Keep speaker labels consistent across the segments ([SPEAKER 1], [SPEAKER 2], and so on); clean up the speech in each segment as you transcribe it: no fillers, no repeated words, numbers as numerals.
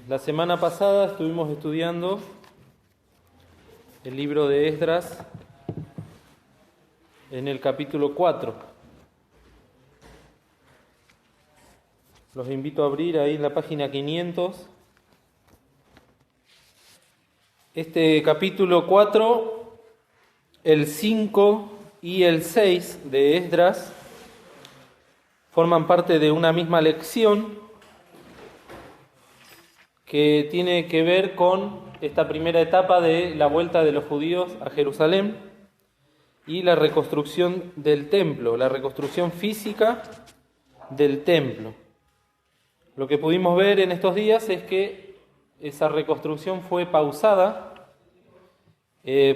[SPEAKER 1] La semana pasada estuvimos estudiando el libro de Esdras en el capítulo 4. Los invito a abrir ahí en la página 500. Este capítulo 4, el 5 y el 6 de Esdras forman parte de una misma lección que tiene que ver con esta primera etapa de la vuelta de los judíos a Jerusalén y la reconstrucción del templo, la reconstrucción física del templo. Lo que pudimos ver en estos días es que esa reconstrucción fue pausada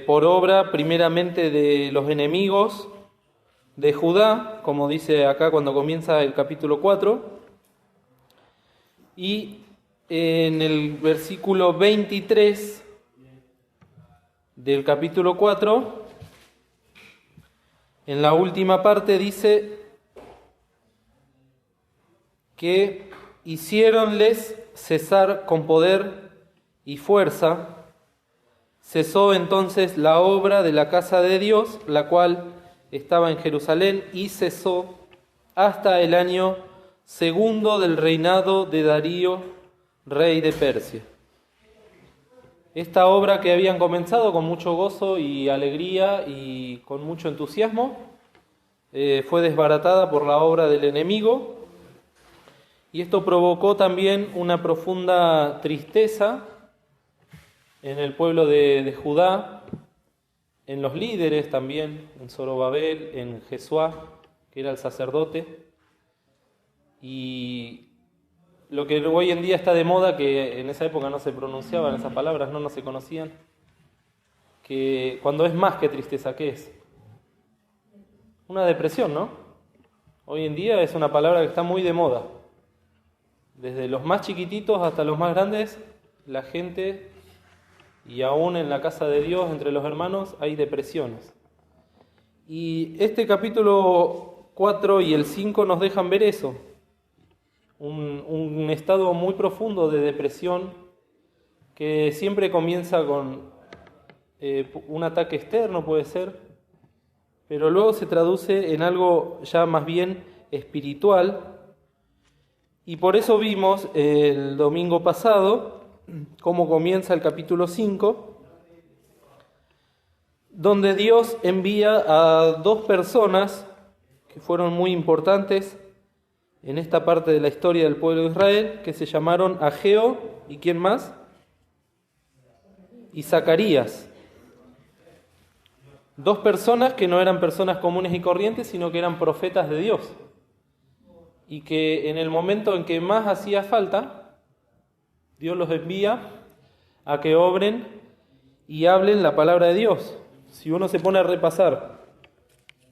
[SPEAKER 1] por obra primeramente de los enemigos de Judá, como dice acá cuando comienza el capítulo 4, y en el versículo 23 del capítulo 4, en la última parte dice que hiciéronles cesar con poder y fuerza. Cesó entonces la obra de la casa de Dios, la cual estaba en Jerusalén, y cesó hasta el año segundo del reinado de Darío, rey de Persia. Esta obra que habían comenzado con mucho gozo y alegría y con mucho entusiasmo, fue desbaratada por la obra del enemigo, y esto provocó también una profunda tristeza en el pueblo de Judá, en los líderes también, en Zorobabel, en Jesuá, que era el sacerdote, y lo que hoy en día está de moda, que en esa época no se pronunciaban esas palabras, no se conocían, que cuando es más que tristeza, ¿qué es? Una depresión, ¿no? Hoy en día es una palabra que está muy de moda. Desde los más chiquititos hasta los más grandes, la gente, y aún en la casa de Dios, entre los hermanos, hay depresiones. Y este capítulo 4 y el 5 nos dejan ver eso. Un estado muy profundo de depresión que siempre comienza con un ataque externo, puede ser, pero luego se traduce en algo ya más bien espiritual. Y por eso vimos el domingo pasado cómo comienza el capítulo 5, donde Dios envía a dos personas que fueron muy importantes en esta parte de la historia del pueblo de Israel, que se llamaron Ageo, ¿y quién más? Y Zacarías. Dos personas que no eran personas comunes y corrientes, sino que eran profetas de Dios. Y que en el momento en que más hacía falta, Dios los envía a que obren y hablen la palabra de Dios. Si uno se pone a repasar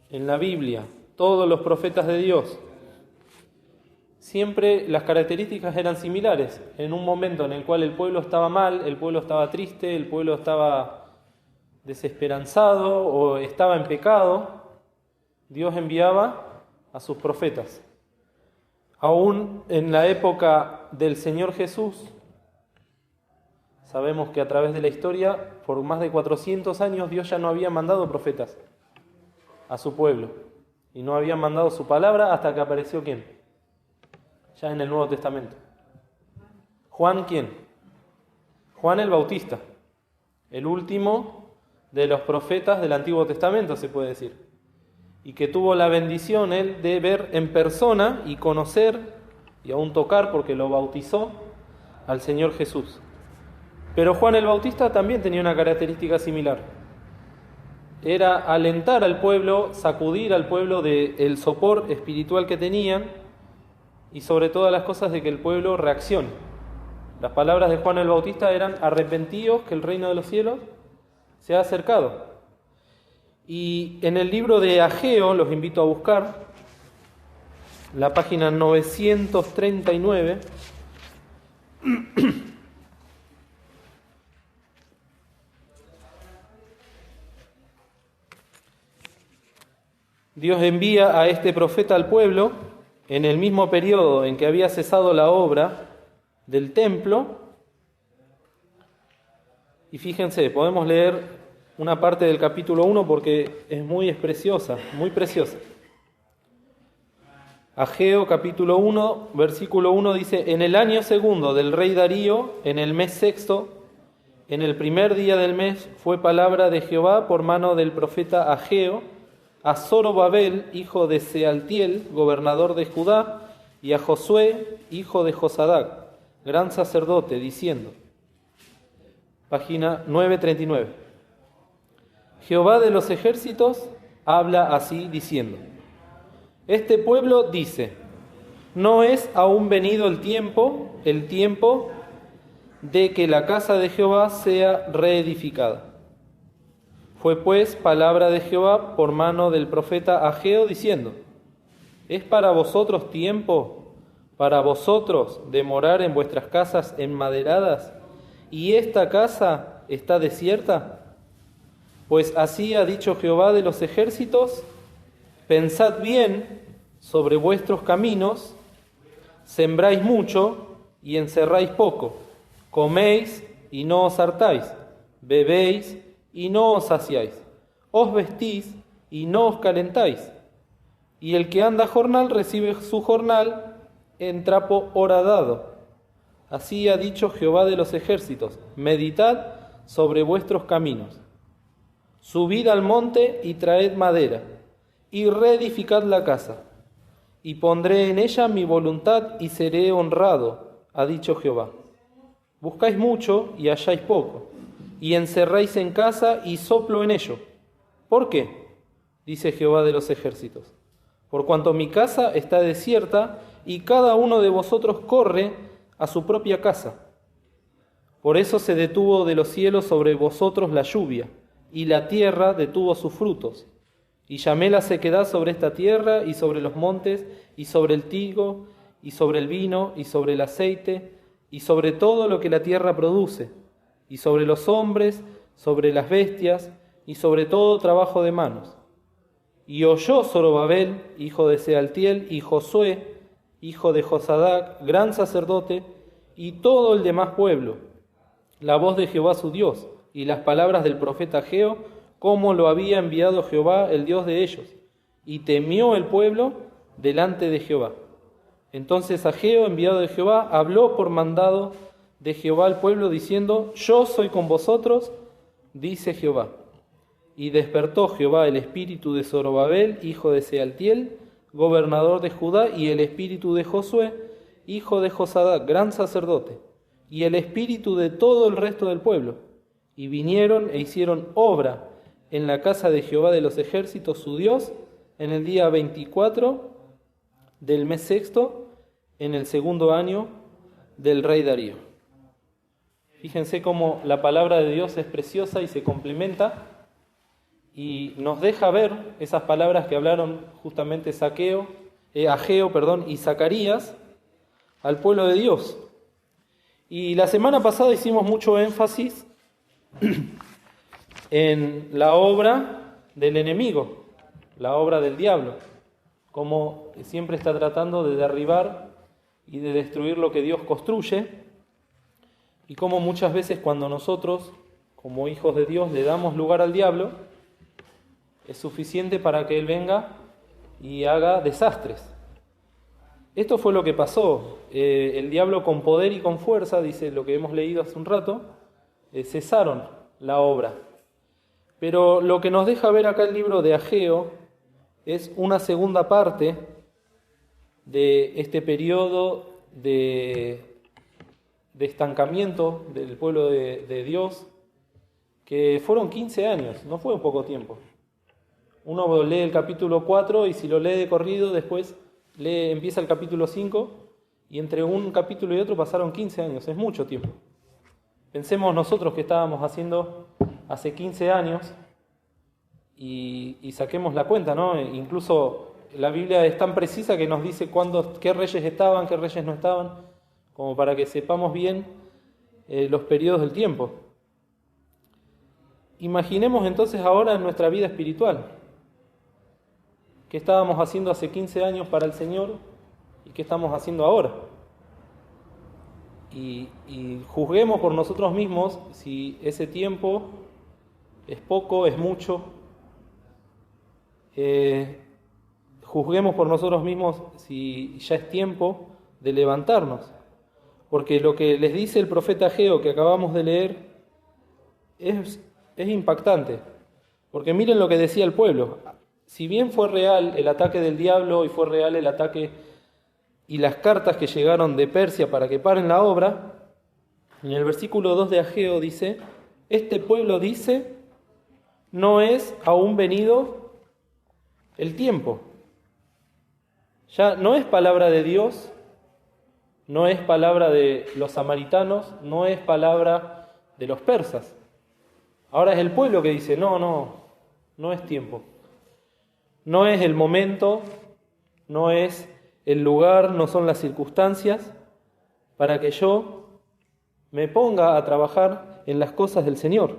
[SPEAKER 1] en la Biblia todos los profetas de Dios, siempre las características eran similares. En un momento en el cual el pueblo estaba mal, el pueblo estaba triste, el pueblo estaba desesperanzado o estaba en pecado, Dios enviaba a sus profetas. Aún en la época del Señor Jesús, sabemos que a través de la historia, por más de 400 años, Dios ya no había mandado profetas a su pueblo. Y no había mandado su palabra hasta que apareció ¿quién? Ya en el Nuevo Testamento. ¿Juan quién? Juan el Bautista, el último de los profetas del Antiguo Testamento, se puede decir, y que tuvo la bendición él de ver en persona y conocer y aún tocar, porque lo bautizó, al Señor Jesús. Pero Juan el Bautista también tenía una característica similar. Era alentar al pueblo, sacudir al pueblo del sopor espiritual que tenían, y sobre todas las cosas de que el pueblo reaccione. Las palabras de Juan el Bautista eran: arrepentíos, que el reino de los cielos se ha acercado. Y en el libro de Ageo, los invito a buscar, la página 939, Dios envía a este profeta al pueblo en el mismo periodo en que había cesado la obra del templo, Y fíjense, podemos leer una parte del capítulo 1 porque es preciosa, muy preciosa. Ageo capítulo 1, versículo 1 dice: en el año segundo del rey Darío, en el mes sexto, en el primer día del mes, fue palabra de Jehová por mano del profeta Ageo a Zorobabel, hijo de Sealtiel, gobernador de Judá, y a Josué, hijo de Josadac, gran sacerdote, diciendo, página 939, Jehová de los ejércitos habla así diciendo: este pueblo dice, no es aún venido el tiempo de que la casa de Jehová sea reedificada. Fue pues palabra de Jehová por mano del profeta Ageo diciendo, ¿es para vosotros tiempo, para vosotros de morar en vuestras casas enmaderadas, y esta casa está desierta? Pues así ha dicho Jehová de los ejércitos, pensad bien sobre vuestros caminos, sembráis mucho y encerráis poco, coméis y no os hartáis, bebéis y no os saciáis, os vestís y no os calentáis. Y el que anda jornal recibe su jornal en trapo horadado. Así ha dicho Jehová de los ejércitos, meditad sobre vuestros caminos. Subid al monte y traed madera, y reedificad la casa, y pondré en ella mi voluntad y seré honrado, ha dicho Jehová. Buscáis mucho y halláis poco, y encerráis en casa y soplo en ello. ¿Por qué? Dice Jehová de los ejércitos. Por cuanto mi casa está desierta, y cada uno de vosotros corre a su propia casa. Por eso se detuvo de los cielos sobre vosotros la lluvia, y la tierra detuvo sus frutos. Y llamé la sequedad sobre esta tierra, y sobre los montes, y sobre el trigo, y sobre el vino, y sobre el aceite, y sobre todo lo que la tierra produce, y sobre los hombres, sobre las bestias, y sobre todo trabajo de manos. Y oyó Zorobabel, hijo de Sealtiel, y Josué, hijo de Josadac, gran sacerdote, y todo el demás pueblo, la voz de Jehová su Dios, y las palabras del profeta Ageo, como lo había enviado Jehová, el Dios de ellos. Y temió el pueblo delante de Jehová. Entonces Ageo, enviado de Jehová, habló por mandado de Jehová al pueblo, diciendo, yo soy con vosotros, dice Jehová. Y despertó Jehová el espíritu de Zorobabel, hijo de Sealtiel, gobernador de Judá, y el espíritu de Josué, hijo de Josadac, gran sacerdote, y el espíritu de todo el resto del pueblo. Y vinieron e hicieron obra en la casa de Jehová de los ejércitos, su Dios, en el día 24 del mes sexto, en el segundo año del rey Darío. Fíjense cómo la palabra de Dios es preciosa y se complementa y nos deja ver esas palabras que hablaron justamente Ageo y Zacarías al pueblo de Dios. Y la semana pasada hicimos mucho énfasis en la obra del enemigo, la obra del diablo, como siempre está tratando de derribar y de destruir lo que Dios construye, y como muchas veces cuando nosotros, como hijos de Dios, le damos lugar al diablo, es suficiente para que él venga y haga desastres. Esto fue lo que pasó. El diablo con poder y con fuerza, dice lo que hemos leído hace un rato, cesaron la obra. Pero lo que nos deja ver acá el libro de Ageo es una segunda parte de este periodo de estancamiento del pueblo de Dios, que fueron 15 años, no fue un poco tiempo. Uno lee el capítulo 4 y si lo lee de corrido, después empieza el capítulo 5 y entre un capítulo y otro pasaron 15 años, es mucho tiempo. Pensemos nosotros que estábamos haciendo hace 15 años y saquemos la cuenta, ¿no? Incluso la Biblia es tan precisa que nos dice qué reyes estaban, qué reyes no estaban, como para que sepamos bien los periodos del tiempo. Imaginemos entonces ahora en nuestra vida espiritual. ¿Qué estábamos haciendo hace 15 años para el Señor y qué estamos haciendo ahora? y juzguemos por nosotros mismos si ese tiempo es poco, es mucho. Juzguemos por nosotros mismos si ya es tiempo de levantarnos. Porque lo que les dice el profeta Ageo que acabamos de leer es impactante. Porque miren lo que decía el pueblo. Si bien fue real el ataque del diablo y fue real el ataque y las cartas que llegaron de Persia para que paren la obra, en el versículo 2 de Ageo dice: este pueblo dice, no es aún venido el tiempo. Ya no es palabra de Dios, no es palabra de los samaritanos, no es palabra de los persas. Ahora es el pueblo que dice, no es tiempo. No es el momento, no es el lugar, no son las circunstancias para que yo me ponga a trabajar en las cosas del Señor.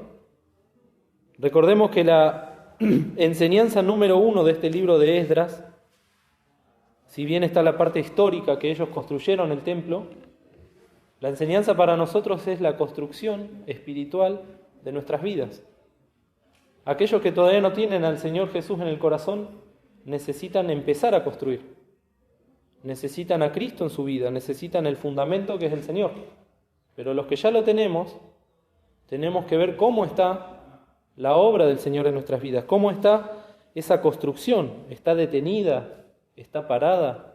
[SPEAKER 1] Recordemos que la enseñanza número 1 de este libro de Esdras, si bien está la parte histórica que ellos construyeron el templo, la enseñanza para nosotros es la construcción espiritual de nuestras vidas. Aquellos que todavía no tienen al Señor Jesús en el corazón necesitan empezar a construir. Necesitan a Cristo en su vida, necesitan el fundamento que es el Señor. Pero los que ya lo tenemos que ver cómo está la obra del Señor en nuestras vidas, cómo está esa construcción, está detenida, está parada,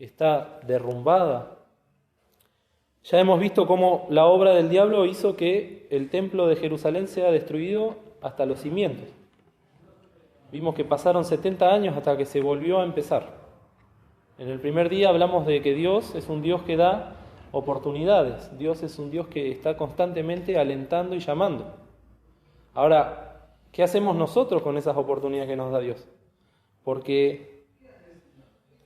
[SPEAKER 1] está derrumbada. Ya hemos visto cómo la obra del diablo hizo que el templo de Jerusalén sea destruido hasta los cimientos. Vimos que pasaron 70 años hasta que se volvió a empezar. En el primer día hablamos de que Dios es un Dios que da oportunidades. Dios es un Dios que está constantemente alentando y llamando. Ahora, ¿qué hacemos nosotros con esas oportunidades que nos da Dios? Porque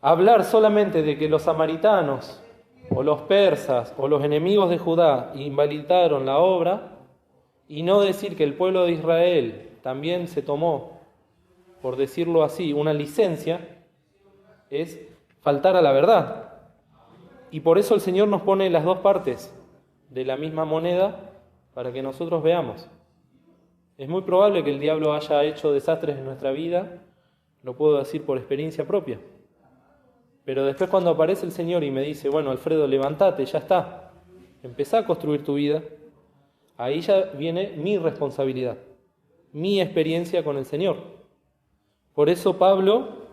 [SPEAKER 1] hablar solamente de que los samaritanos o los persas o los enemigos de Judá invalidaron la obra y no decir que el pueblo de Israel también se tomó, por decirlo así, una licencia, es faltar a la verdad. Y por eso el Señor nos pone las dos partes de la misma moneda para que nosotros veamos. Es muy probable que el diablo haya hecho desastres en nuestra vida, lo puedo decir por experiencia propia. Pero después cuando aparece el Señor y me dice, bueno, Alfredo, levántate, ya está, empezá a construir tu vida, ahí ya viene mi responsabilidad, mi experiencia con el Señor. Por eso Pablo,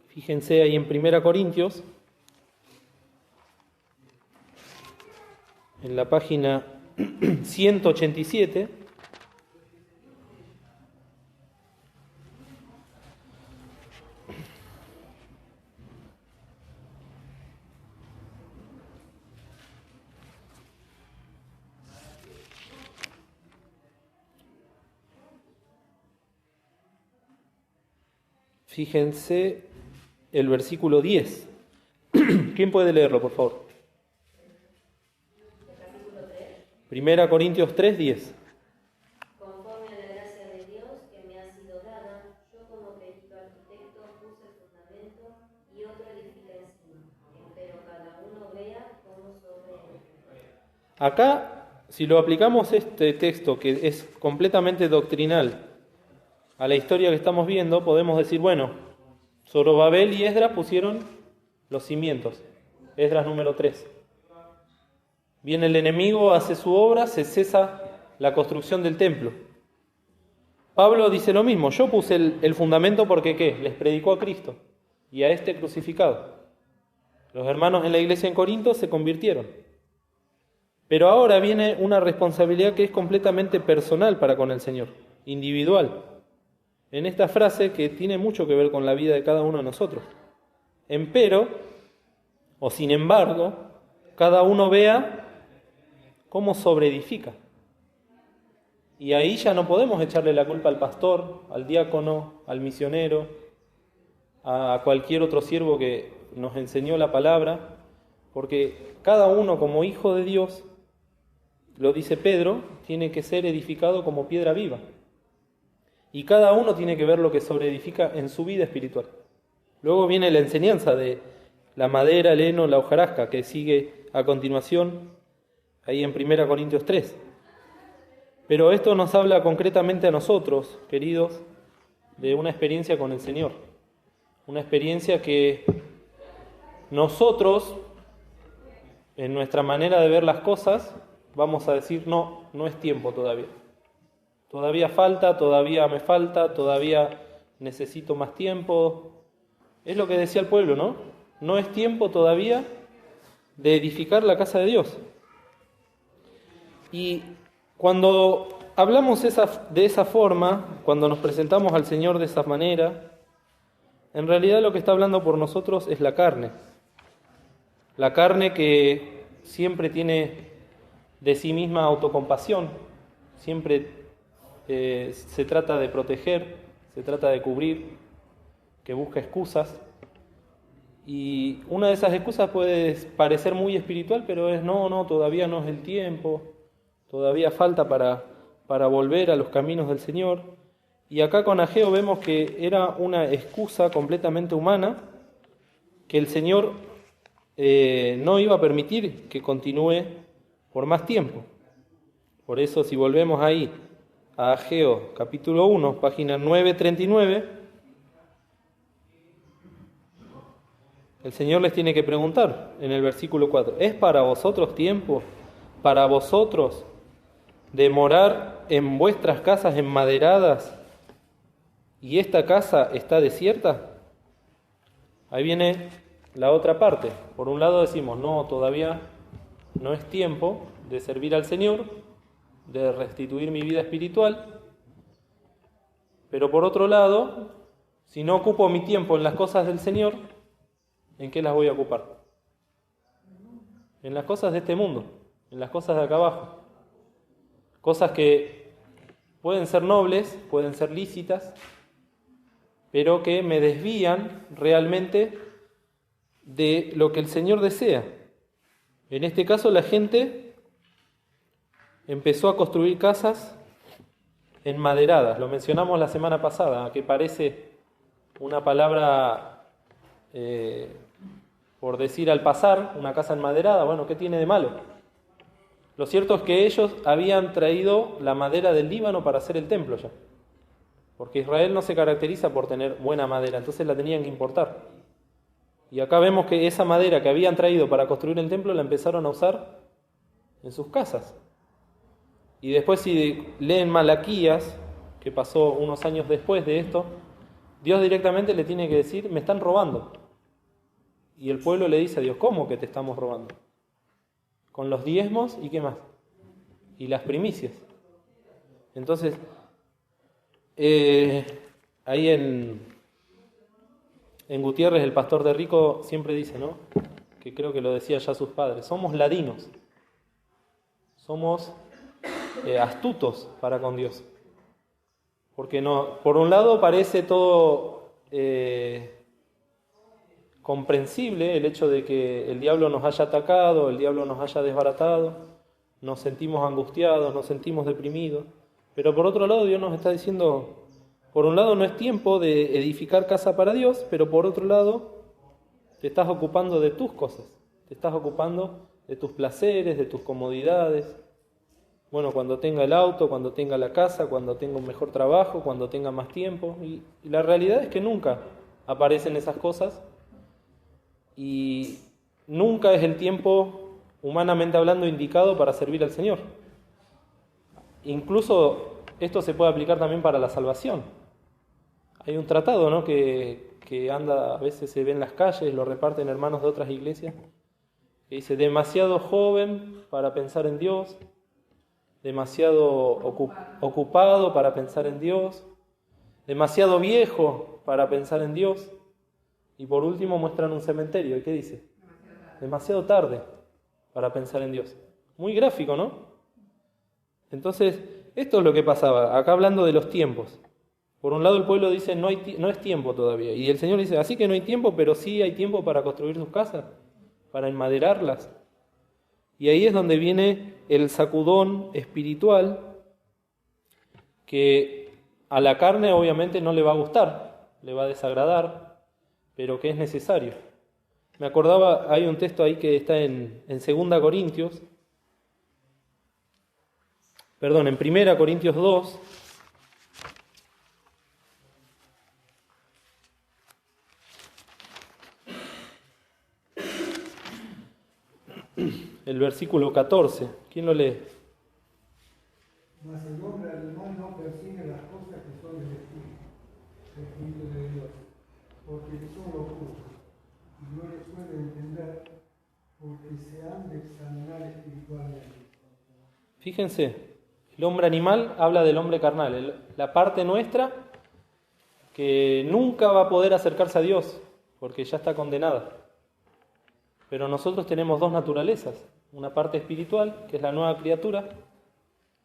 [SPEAKER 1] fíjense ahí en 1 Corintios, en la página 187, fíjense el versículo 10. ¿Quién puede leerlo, por favor? 1 Corintios 3, 10.
[SPEAKER 2] Conforme a la gracia de Dios que me ha sido dada, yo como perito arquitecto puse el fundamento y otro edifica encima, pero cada uno vea cómo sobre él.
[SPEAKER 1] Acá, si lo aplicamos este texto, que es completamente doctrinal, a la historia que estamos viendo, podemos decir, bueno, Zorobabel y Esdras pusieron los cimientos. Esdras número 3. Viene el enemigo, hace su obra, se cesa la construcción del templo. Pablo dice lo mismo, yo puse el fundamento porque ¿qué? Les predicó a Cristo y a este crucificado. Los hermanos en la iglesia en Corinto se convirtieron. Pero ahora viene una responsabilidad que es completamente personal para con el Señor, individual. En esta frase que tiene mucho que ver con la vida de cada uno de nosotros. Empero, o sin embargo, cada uno vea cómo sobreedifica. Y ahí ya no podemos echarle la culpa al pastor, al diácono, al misionero, a cualquier otro siervo que nos enseñó la palabra, porque cada uno como hijo de Dios, lo dice Pedro, tiene que ser edificado como piedra viva. Y cada uno tiene que ver lo que sobreedifica en su vida espiritual. Luego viene la enseñanza de la madera, el heno, la hojarasca, que sigue a continuación ahí en 1 Corintios 3. Pero esto nos habla concretamente a nosotros, queridos, de una experiencia con el Señor. Una experiencia que nosotros, en nuestra manera de ver las cosas, vamos a decir, no es tiempo todavía. Todavía falta, todavía me falta, todavía necesito más tiempo. Es lo que decía el pueblo, ¿no? No es tiempo todavía de edificar la casa de Dios. Y cuando hablamos de esa forma, cuando nos presentamos al Señor de esa manera, en realidad lo que está hablando por nosotros es la carne. La carne que siempre tiene de sí misma autocompasión, siempre se trata de proteger, se trata de cubrir, que busca excusas. Y una de esas excusas puede parecer muy espiritual, pero es no, todavía no es el tiempo, todavía falta para volver a los caminos del Señor. Y acá con Ageo vemos que era una excusa completamente humana, que el Señor no iba a permitir que continúe por más tiempo. Por eso, si volvemos ahí a Ageo, capítulo 1, página 939, el Señor les tiene que preguntar en el versículo 4, ¿es para vosotros tiempo, para vosotros, de morar en vuestras casas enmaderadas y esta casa está desierta? Ahí viene la otra parte. Por un lado decimos, no, todavía no es tiempo de servir al Señor, de restituir mi vida espiritual. Pero por otro lado, si no ocupo mi tiempo en las cosas del Señor, ¿en qué las voy a ocupar? En las cosas de este mundo, en las cosas de acá abajo. Cosas que pueden ser nobles, pueden ser lícitas, pero que me desvían realmente de lo que el Señor desea. En este caso, la gente empezó a construir casas enmaderadas. Lo mencionamos la semana pasada, que parece una palabra, por decir al pasar, una casa enmaderada. Bueno, ¿qué tiene de malo? Lo cierto es que ellos habían traído la madera del Líbano para hacer el templo ya. Porque Israel no se caracteriza por tener buena madera, entonces la tenían que importar. Y acá vemos que esa madera que habían traído para construir el templo la empezaron a usar en sus casas. Y después, si leen Malaquías, que pasó unos años después de esto, Dios directamente le tiene que decir, me están robando. Y el pueblo le dice a Dios, ¿cómo que te estamos robando? Con los diezmos y ¿qué más? Y las primicias. Entonces, ahí en Gutiérrez, el pastor de Rico, siempre dice, ¿no? Que creo que lo decía ya sus padres, somos ladinos, somos astutos para con Dios. Porque no, por un lado parece todo comprensible el hecho de que el diablo nos haya atacado, el diablo nos haya desbaratado, nos sentimos angustiados, nos sentimos deprimidos, pero por otro lado Dios nos está diciendo, por un lado no es tiempo de edificar casa para Dios, pero por otro lado te estás ocupando de tus cosas, te estás ocupando de tus placeres, de tus comodidades. Bueno, cuando tenga el auto, cuando tenga la casa, cuando tenga un mejor trabajo, cuando tenga más tiempo. Y la realidad es que nunca aparecen esas cosas y nunca es el tiempo, humanamente hablando, indicado para servir al Señor. Incluso esto se puede aplicar también para la salvación. Hay un tratado, ¿no?, que anda, a veces se ve en las calles, lo reparten hermanos de otras iglesias, que dice, demasiado joven para pensar en Dios, demasiado ocupado para pensar en Dios, demasiado viejo para pensar en Dios, y por último muestran un cementerio. ¿Y qué dice? Demasiado tarde para pensar en Dios. Muy gráfico, ¿no? Entonces, esto es lo que pasaba, acá hablando de los tiempos. Por un lado el pueblo dice, no es tiempo todavía, y el Señor dice, así que no hay tiempo, pero sí hay tiempo para construir sus casas, para enmaderarlas. Y ahí es donde viene el sacudón espiritual, que a la carne obviamente no le va a gustar, le va a desagradar, pero que es necesario. Me acordaba, hay un texto ahí que está en 2 Corintios, en 1 Corintios 2, el versículo 14. ¿Quién lo lee?
[SPEAKER 3] Mas el hombre animal no persigue las cosas que son del Espíritu de Dios, porque son locura, y no les puede entender, porque se han de examinar espiritualmente.
[SPEAKER 1] Fíjense, el hombre animal habla del hombre carnal, la parte nuestra que nunca va a poder acercarse a Dios, porque ya está condenada. Pero nosotros tenemos dos naturalezas, una parte espiritual, que es la nueva criatura,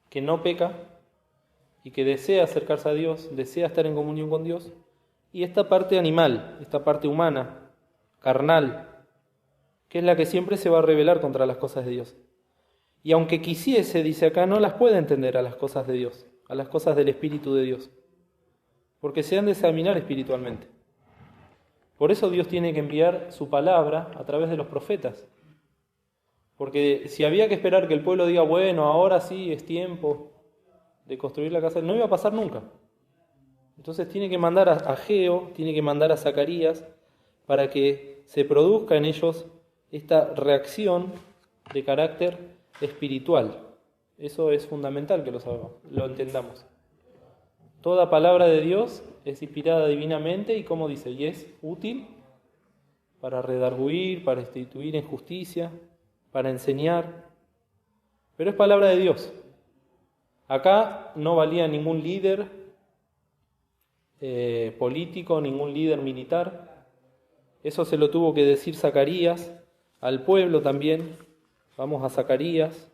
[SPEAKER 1] que no peca y que desea acercarse a Dios, desea estar en comunión con Dios, y esta parte animal, esta parte humana, carnal, que es la que siempre se va a rebelar contra las cosas de Dios. Y aunque quisiese, dice acá, no las puede entender a las cosas de Dios, a las cosas del Espíritu de Dios, porque se han de examinar espiritualmente. Por eso Dios tiene que enviar su palabra a través de los profetas. Porque si había que esperar que el pueblo diga, bueno, ahora sí es tiempo de construir la casa, no iba a pasar nunca. Entonces tiene que mandar a Ageo, tiene que mandar a Zacarías, para que se produzca en ellos esta reacción de carácter espiritual. Eso es fundamental que lo entendamos. Toda palabra de Dios es inspirada divinamente y, como dice, y es útil para redarguir, para instituir en justicia, para enseñar, pero es palabra de Dios. Acá no valía ningún líder político, ningún líder militar. Eso se lo tuvo que decir Zacarías al pueblo también. Vamos a Zacarías,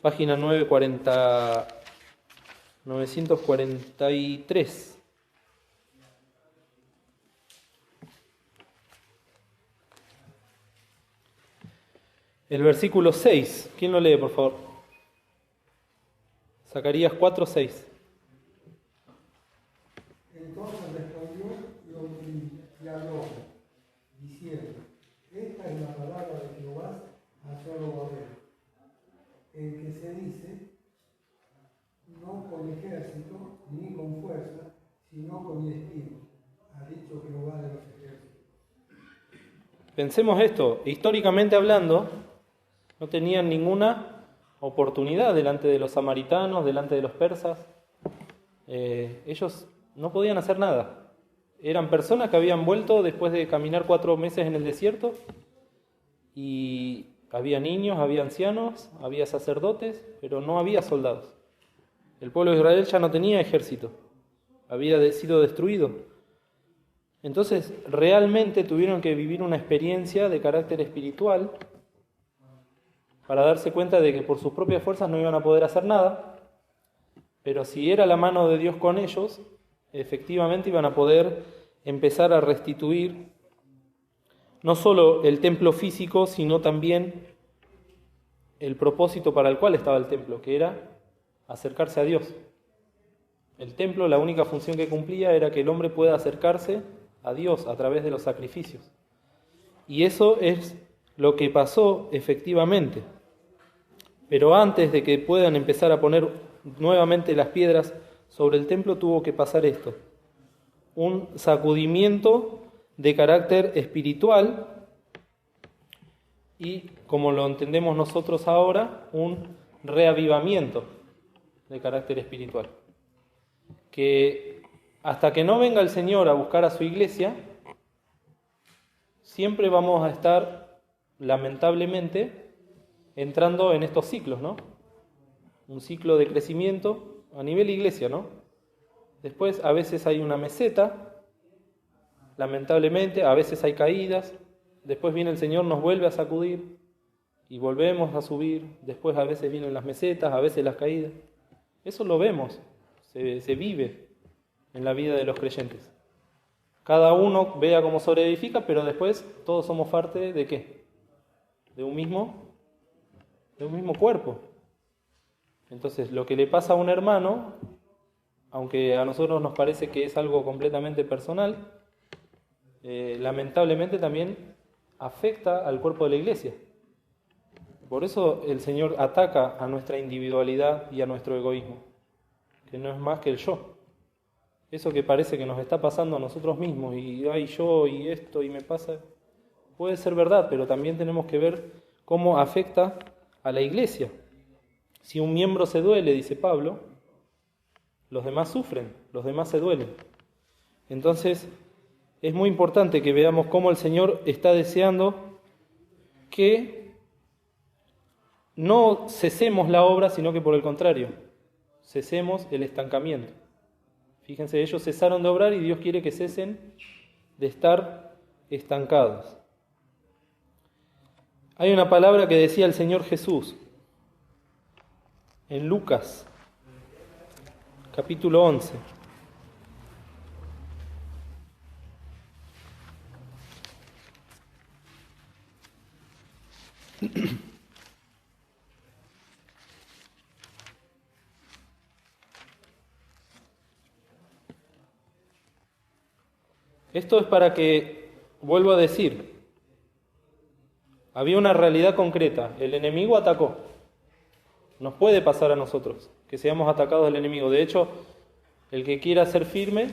[SPEAKER 1] página 943. El versículo 6. ¿Quién lo lee, por favor? Zacarías 4:6.
[SPEAKER 3] Entonces respondió y habló, diciendo, esta es la palabra de Jehová a Zorobabel, en que se dice, no con ejército ni con fuerza, sino con mi espíritu, ha dicho Jehová de los ejércitos.
[SPEAKER 1] Pensemos esto, históricamente hablando, no tenían ninguna oportunidad delante de los samaritanos, delante de los persas. Ellos no podían hacer nada. Eran personas que habían vuelto después de caminar 4 meses en el desierto, y había niños, había ancianos, había sacerdotes, pero no había soldados. El pueblo de Israel ya no tenía ejército, había sido destruido. Entonces realmente tuvieron que vivir una experiencia de carácter espiritual para darse cuenta de que por sus propias fuerzas no iban a poder hacer nada, pero si era la mano de Dios con ellos, efectivamente iban a poder empezar a restituir no solo el templo físico, sino también el propósito para el cual estaba el templo, que era acercarse a Dios. El templo, la única función que cumplía era que el hombre pueda acercarse a Dios a través de los sacrificios. Y eso es lo que pasó efectivamente. Pero antes de que puedan empezar a poner nuevamente las piedras sobre el templo, tuvo que pasar esto: un sacudimiento de carácter espiritual y, como lo entendemos nosotros ahora, un reavivamiento de carácter espiritual. Que hasta que no venga el Señor a buscar a su iglesia, siempre vamos a estar, lamentablemente, entrando en estos ciclos, ¿no? Un ciclo de crecimiento a nivel iglesia, ¿no? Después a veces hay una meseta, lamentablemente, a veces hay caídas, después viene el Señor, nos vuelve a sacudir y volvemos a subir, después a veces vienen las mesetas, a veces las caídas. Eso lo vemos, se vive en la vida de los creyentes. Cada uno vea cómo sobreedifica, pero después todos somos parte ¿de qué? De un mismo cuerpo. Entonces, lo que le pasa a un hermano, aunque a nosotros nos parece que es algo completamente personal, lamentablemente también afecta al cuerpo de la iglesia. Por eso el Señor ataca a nuestra individualidad y a nuestro egoísmo, que no es más que el yo. Eso que parece que nos está pasando a nosotros mismos, y ay, yo, y esto, y me pasa, puede ser verdad, pero también tenemos que ver cómo afecta a la iglesia. Si un miembro se duele, dice Pablo, los demás sufren, los demás se duelen. Entonces, es muy importante que veamos cómo el Señor está deseando que no cesemos la obra, sino que por el contrario, cesemos el estancamiento. Fíjense, ellos cesaron de obrar y Dios quiere que cesen de estar estancados. Hay una palabra que decía el Señor Jesús en Lucas, capítulo 11. Esto es para que, vuelvo a decir, había una realidad concreta, el enemigo atacó. Nos puede pasar a nosotros que seamos atacados del enemigo. De hecho, el que quiera ser firme,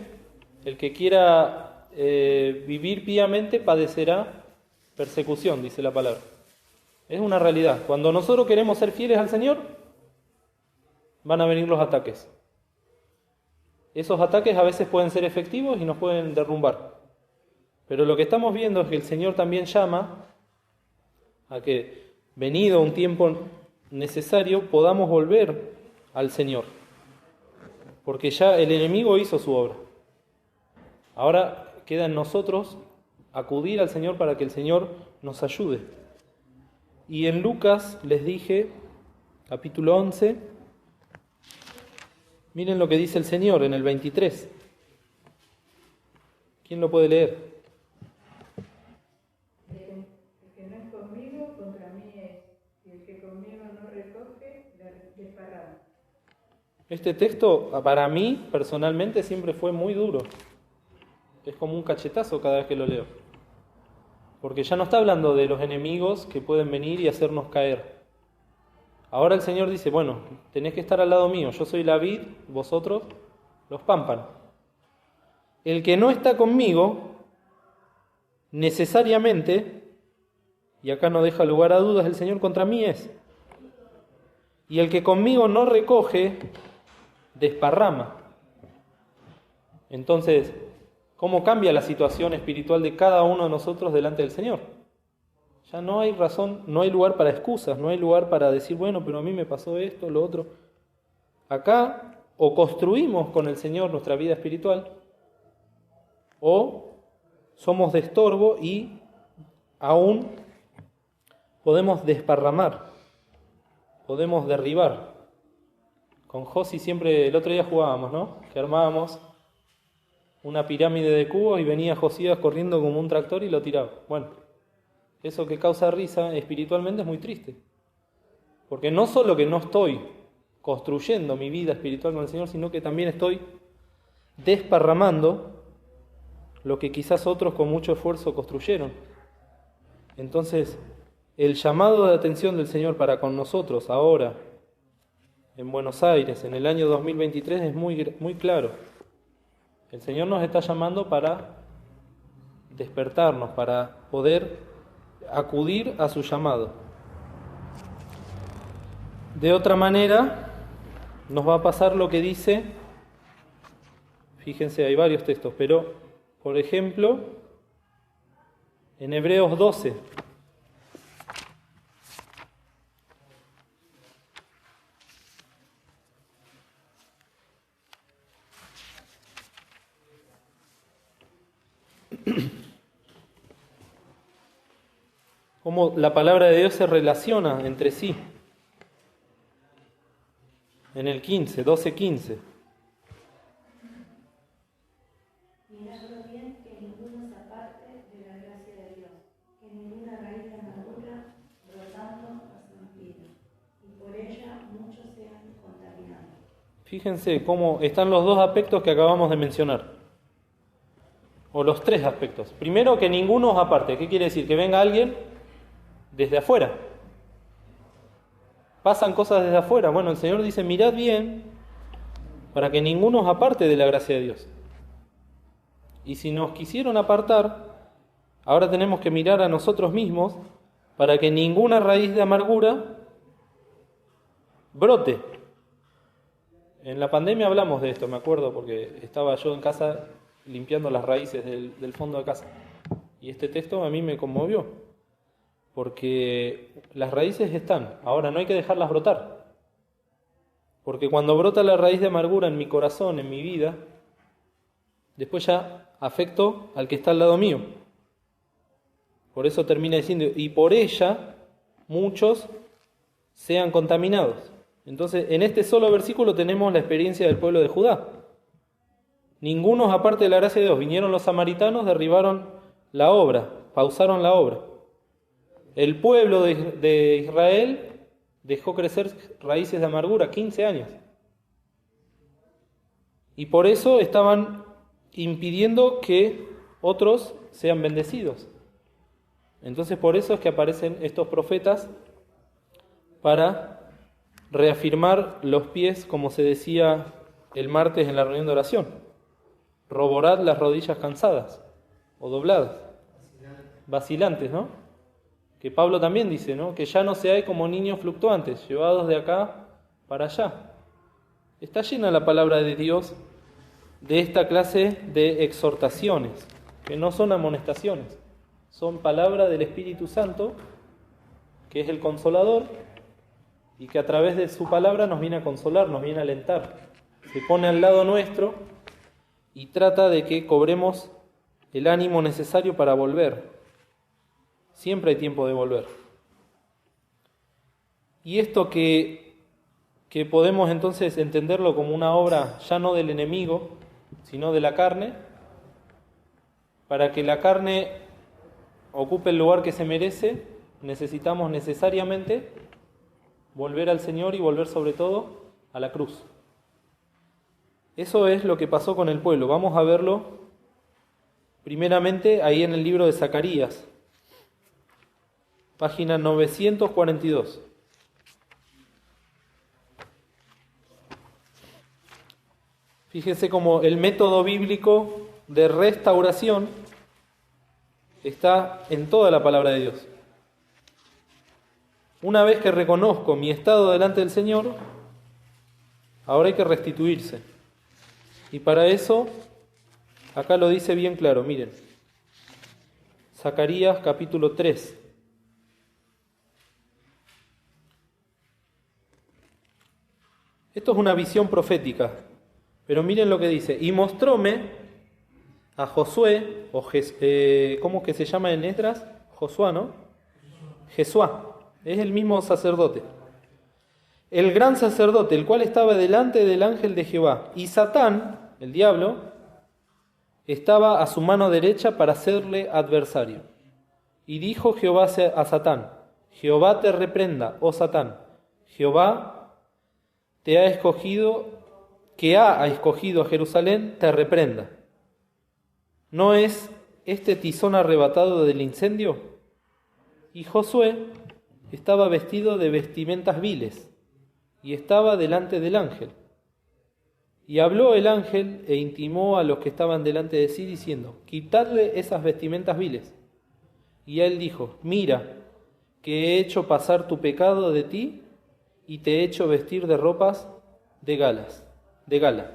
[SPEAKER 1] el que quiera vivir piamente, padecerá persecución, dice la palabra. Es una realidad. Cuando nosotros queremos ser fieles al Señor, van a venir los ataques. Esos ataques a veces pueden ser efectivos y nos pueden derrumbar. Pero lo que estamos viendo es que el Señor también llama a que, venido un tiempo necesario, podamos volver al Señor. Porque ya el enemigo hizo su obra. Ahora queda en nosotros acudir al Señor para que el Señor nos ayude. Y en Lucas les dije, capítulo 11, miren lo que dice el Señor en el 23. ¿Quién lo puede leer?
[SPEAKER 4] El que no es conmigo, contra mí es, y el que conmigo no recoge, desparrama.
[SPEAKER 1] Este texto para mí personalmente siempre fue muy duro. Es como un cachetazo cada vez que lo leo. Porque ya no está hablando de los enemigos que pueden venir y hacernos caer. Ahora el Señor dice, bueno, tenés que estar al lado mío, yo soy la vid, vosotros los pámpanos. El que no está conmigo, necesariamente, y acá no deja lugar a dudas, el Señor contra mí es. Y el que conmigo no recoge, desparrama. Entonces, ¿cómo cambia la situación espiritual de cada uno de nosotros delante del Señor? Ya no hay razón, no hay lugar para excusas, no hay lugar para decir, bueno, pero a mí me pasó esto, lo otro. Acá o construimos con el Señor nuestra vida espiritual, o somos de estorbo y aún podemos desparramar, podemos derribar. Con Josi siempre, el otro día jugábamos, ¿no? Que armábamos una pirámide de cubos y venía Josías corriendo como un tractor y lo tiraba. Bueno, eso que causa risa espiritualmente es muy triste. Porque no solo que no estoy construyendo mi vida espiritual con el Señor, sino que también estoy desparramando lo que quizás otros con mucho esfuerzo construyeron. Entonces, el llamado de atención del Señor para con nosotros ahora, en Buenos Aires, en el año 2023, es muy claro. El Señor nos está llamando para despertarnos, para poder acudir a su llamado. De otra manera, nos va a pasar lo que dice, fíjense, hay varios textos, pero, por ejemplo, en Hebreos 12, cómo la palabra de Dios se relaciona entre sí. En el 15, 12:15.
[SPEAKER 2] Miradlo bien, que ninguno se aparte de la gracia de Dios, que ninguna raíz de amargura brotando a su vida, y por ella muchos sean contaminados.
[SPEAKER 1] Fíjense cómo están los dos aspectos que acabamos de mencionar. O los tres aspectos. Primero, que ninguno os aparte. ¿Qué quiere decir? Que venga alguien desde afuera pasan cosas desde afuera. Bueno, el Señor dice, mirad bien, para que ninguno os aparte de la gracia de Dios. Y si nos quisieron apartar, ahora tenemos que mirar a nosotros mismos para que ninguna raíz de amargura brote. En la pandemia hablamos de esto, me acuerdo, porque estaba yo en casa limpiando las raíces del fondo de casa. Y este texto a mí me conmovió, porque las raíces están, ahora no hay que dejarlas brotar. Porque cuando brota la raíz de amargura en mi corazón, en mi vida, después ya afecto al que está al lado mío. Por eso termina diciendo, y por ella muchos sean contaminados. Entonces, en este solo versículo tenemos la experiencia del pueblo de Judá. Ninguno aparte de la gracia de Dios. Vinieron los samaritanos, derribaron la obra, pausaron la obra. El pueblo de Israel dejó crecer raíces de amargura, 15 años. Y por eso estaban impidiendo que otros sean bendecidos. Entonces por eso es que aparecen estos profetas para reafirmar los pies, como se decía el martes en la reunión de oración. Roborad las rodillas cansadas o dobladas, vacilantes, ¿no? Que Pablo también dice, ¿no? Que ya no seáis como niños fluctuantes, llevados de acá para allá. Está llena la palabra de Dios de esta clase de exhortaciones, que no son amonestaciones, son palabra del Espíritu Santo, que es el Consolador, y que a través de su palabra nos viene a consolar, nos viene a alentar. Se pone al lado nuestro y trata de que cobremos el ánimo necesario para volver. Siempre hay tiempo de volver. Y esto que podemos entonces entenderlo como una obra ya no del enemigo, sino de la carne, para que la carne ocupe el lugar que se merece, necesitamos necesariamente volver al Señor y volver sobre todo a la cruz. Eso es lo que pasó con el pueblo. Vamos a verlo primeramente ahí en el libro de Zacarías, página 942. Fíjense cómo el método bíblico de restauración está en toda la palabra de Dios. Una vez que reconozco mi estado delante del Señor, ahora hay que restituirse. Y para eso, acá lo dice bien claro, miren. Zacarías capítulo 3. Esto es una visión profética, pero miren lo que dice. Y mostróme a Josué, ¿cómo que se llama en Esdras? Josuá, ¿no? Jesuá. Es el mismo sacerdote. El gran sacerdote, el cual estaba delante del ángel de Jehová. Y Satán, el diablo, estaba a su mano derecha para hacerle adversario. Y dijo Jehová a Satán, Jehová te reprenda, oh Satán. Jehová que ha escogido a Jerusalén, te reprenda. ¿No es este tizón arrebatado del incendio? Y Josué estaba vestido de vestimentas viles, y estaba delante del ángel. Y habló el ángel e intimó a los que estaban delante de sí, diciendo, quitadle esas vestimentas viles. Y él dijo, mira, que he hecho pasar tu pecado de ti, y te he hecho vestir de ropas de gala.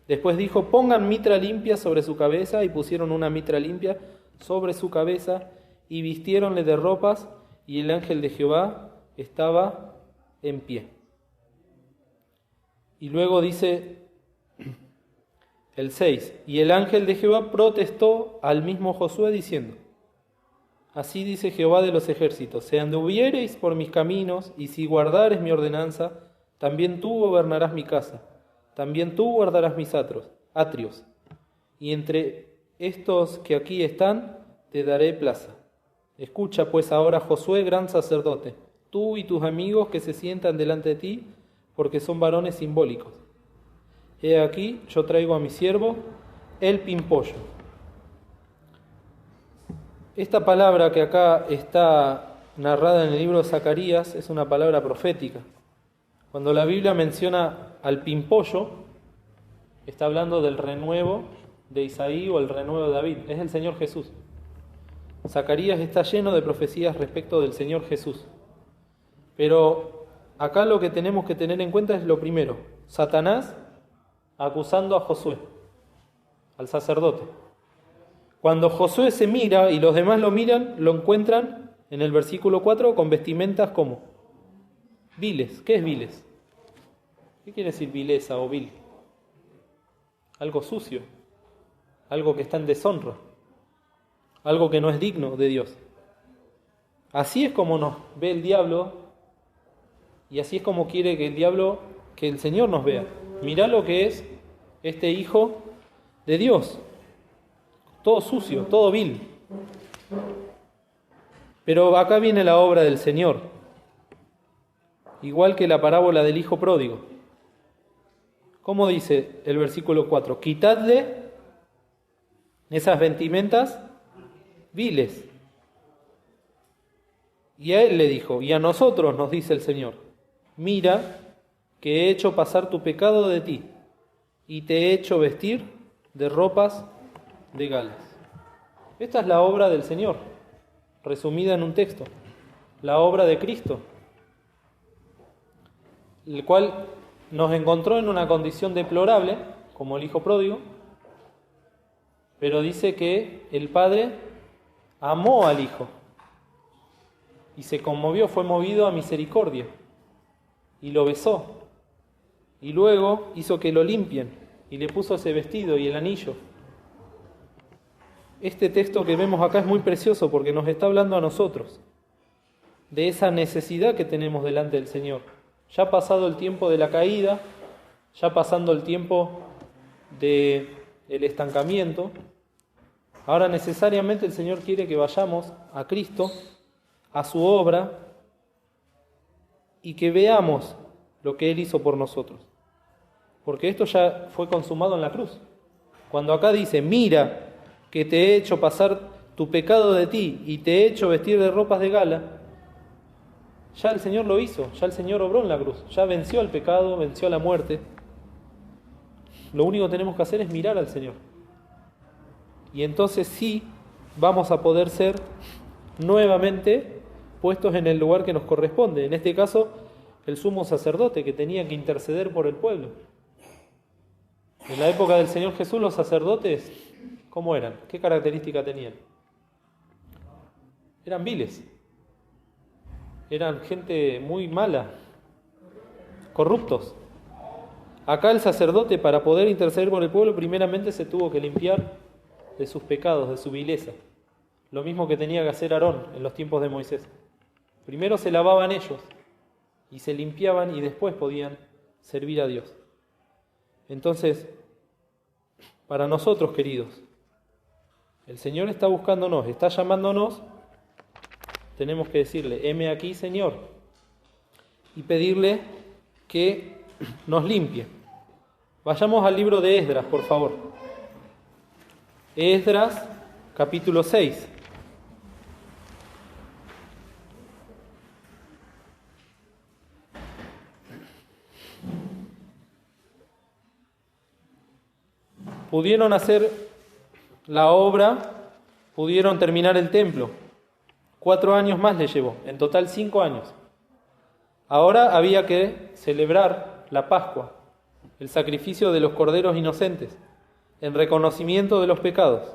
[SPEAKER 1] Después dijo, pongan mitra limpia sobre su cabeza, y pusieron una mitra limpia sobre su cabeza, y vistiéronle de ropas, y el ángel de Jehová estaba en pie. Y luego dice el 6, y el ángel de Jehová protestó al mismo Josué diciendo, así dice Jehová de los ejércitos, si anduviereis por mis caminos, y si guardares mi ordenanza, también tú gobernarás mi casa, también tú guardarás mis atrios, y entre estos que aquí están, te daré plaza. Escucha pues ahora, Josué, gran sacerdote, tú y tus amigos que se sientan delante de ti, porque son varones simbólicos. He aquí, yo traigo a mi siervo, el pimpollo. Esta palabra que acá está narrada en el libro de Zacarías es una palabra profética. Cuando la Biblia menciona al pimpollo, está hablando del renuevo de Isaí o el renuevo de David. Es el Señor Jesús. Zacarías está lleno de profecías respecto del Señor Jesús. Pero acá lo que tenemos que tener en cuenta es lo primero. Satanás acusando a Josué, al sacerdote. Cuando Josué se mira y los demás lo miran, lo encuentran en el versículo 4 con vestimentas como viles. ¿Qué es viles? ¿Qué quiere decir vileza o vil? Algo sucio, algo que está en deshonra, algo que no es digno de Dios. Así es como nos ve el diablo y así es como quiere que el Señor nos vea. Mirá lo que es este hijo de Dios, todo sucio, todo vil. Pero acá viene la obra del Señor, igual que la parábola del hijo pródigo. ¿Cómo dice el versículo 4? Quitadle esas vestimentas viles. Y a él le dijo, y a nosotros nos dice el Señor, mira que he hecho pasar tu pecado de ti, y te he hecho vestir de ropas de galas. Esta es la obra del Señor, resumida en un texto, la obra de Cristo, el cual nos encontró en una condición deplorable, como el hijo pródigo, pero dice que el Padre amó al Hijo y se conmovió, fue movido a misericordia y lo besó y luego hizo que lo limpien y le puso ese vestido y el anillo. Este texto que vemos acá es muy precioso porque nos está hablando a nosotros de esa necesidad que tenemos delante del Señor. Ya pasado el tiempo de la caída, ya pasando el tiempo del estancamiento, ahora necesariamente el Señor quiere que vayamos a Cristo, a su obra, y que veamos lo que Él hizo por nosotros. Porque esto ya fue consumado en la cruz. Cuando acá dice, mira que te he hecho pasar tu pecado de ti y te he hecho vestir de ropas de gala, ya el Señor lo hizo, ya el Señor obró en la cruz, ya venció al pecado, venció a la muerte. Lo único que tenemos que hacer es mirar al Señor. Y entonces sí vamos a poder ser nuevamente puestos en el lugar que nos corresponde. En este caso, el sumo sacerdote que tenía que interceder por el pueblo. En la época del Señor Jesús, los sacerdotes, ¿cómo eran? ¿Qué característica tenían? Eran viles. Eran gente muy mala, corruptos. Acá el sacerdote, para poder interceder por el pueblo, primeramente se tuvo que limpiar de sus pecados, de su vileza. Lo mismo que tenía que hacer Aarón en los tiempos de Moisés. Primero se lavaban ellos y se limpiaban y después podían servir a Dios. Entonces, para nosotros, queridos, el Señor está buscándonos, está llamándonos. Tenemos que decirle, heme aquí, Señor, y pedirle que nos limpie. Vayamos al libro de Esdras, por favor. Esdras, capítulo 6. Pudieron hacer la obra, pudieron terminar el templo. 4 años más le llevó, en total 5 años. Ahora había que celebrar la Pascua, el sacrificio de los corderos inocentes, en reconocimiento de los pecados.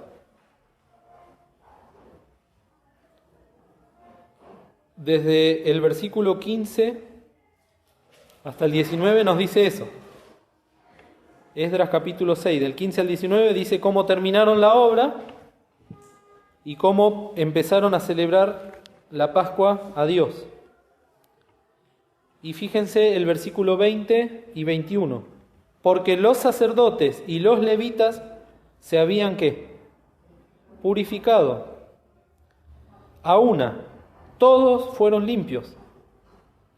[SPEAKER 1] Desde el versículo 15 hasta el 19 nos dice eso. Esdras capítulo 6, del 15 al 19, dice cómo terminaron la obra y cómo empezaron a celebrar la Pascua a Dios. Y fíjense el versículo 20 y 21. Porque los sacerdotes y los levitas se habían ¿qué? Purificado. A una, todos fueron limpios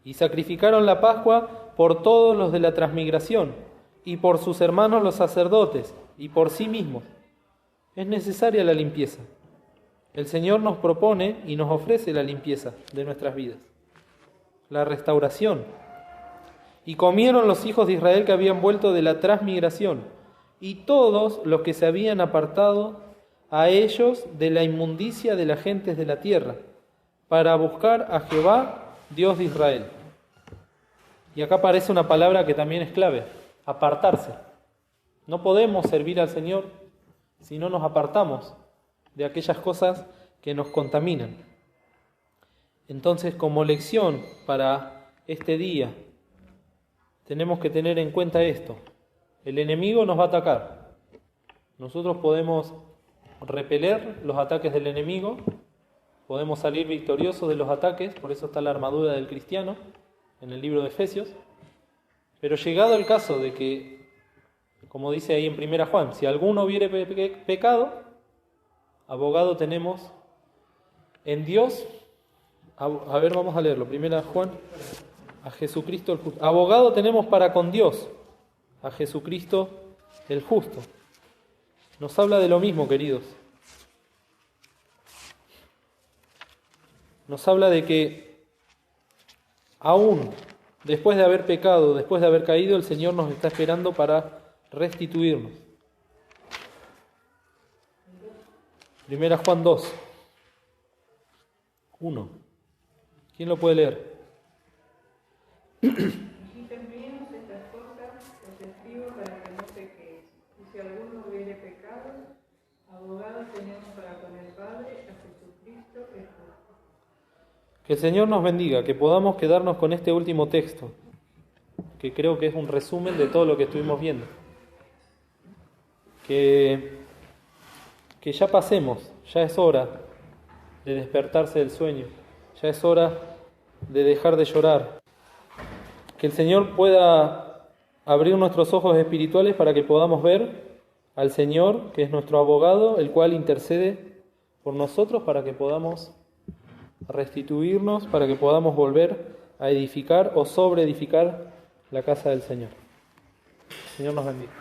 [SPEAKER 1] y sacrificaron la Pascua por todos los de la transmigración y por sus hermanos los sacerdotes y por sí mismos. Es necesaria la limpieza. El Señor nos propone y nos ofrece la limpieza de nuestras vidas, la restauración. Y comieron los hijos de Israel que habían vuelto de la transmigración, y todos los que se habían apartado a ellos de la inmundicia de las gentes de la tierra, para buscar a Jehová, Dios de Israel. Y acá aparece una palabra que también es clave: apartarse. No podemos servir al Señor si no nos apartamos de aquellas cosas que nos contaminan. Entonces, como lección para este día, tenemos que tener en cuenta esto: el enemigo nos va a atacar. Nosotros podemos repeler los ataques del enemigo, podemos salir victoriosos de los ataques, por eso está la armadura del cristiano en el libro de Efesios. Pero llegado el caso de que, como dice ahí en 1 Juan, si alguno hubiere pecado, abogado tenemos en Dios. A ver, vamos a leerlo. 1 Juan, a Jesucristo el justo. Abogado tenemos para con Dios, a Jesucristo el justo. Nos habla de lo mismo, queridos. Nos habla de que aún después de haber pecado, después de haber caído, el Señor nos está esperando para restituirnos. 1 Juan 2, 1. ¿Quién lo puede leer?
[SPEAKER 4] Hijitas míos, estas cosas os escribo para que no pequéis. Y si alguno hubiere pecado, abogado tenemos para con el Padre, a Jesucristo el justo.
[SPEAKER 1] Que el Señor nos bendiga, que podamos quedarnos con este último texto, que creo que es un resumen de todo lo que estuvimos viendo. Que ya pasemos, ya es hora de despertarse del sueño, ya es hora de dejar de llorar. Que el Señor pueda abrir nuestros ojos espirituales para que podamos ver al Señor, que es nuestro abogado, el cual intercede por nosotros para que podamos restituirnos, para que podamos volver a edificar o sobreedificar la casa del Señor. El Señor nos bendiga.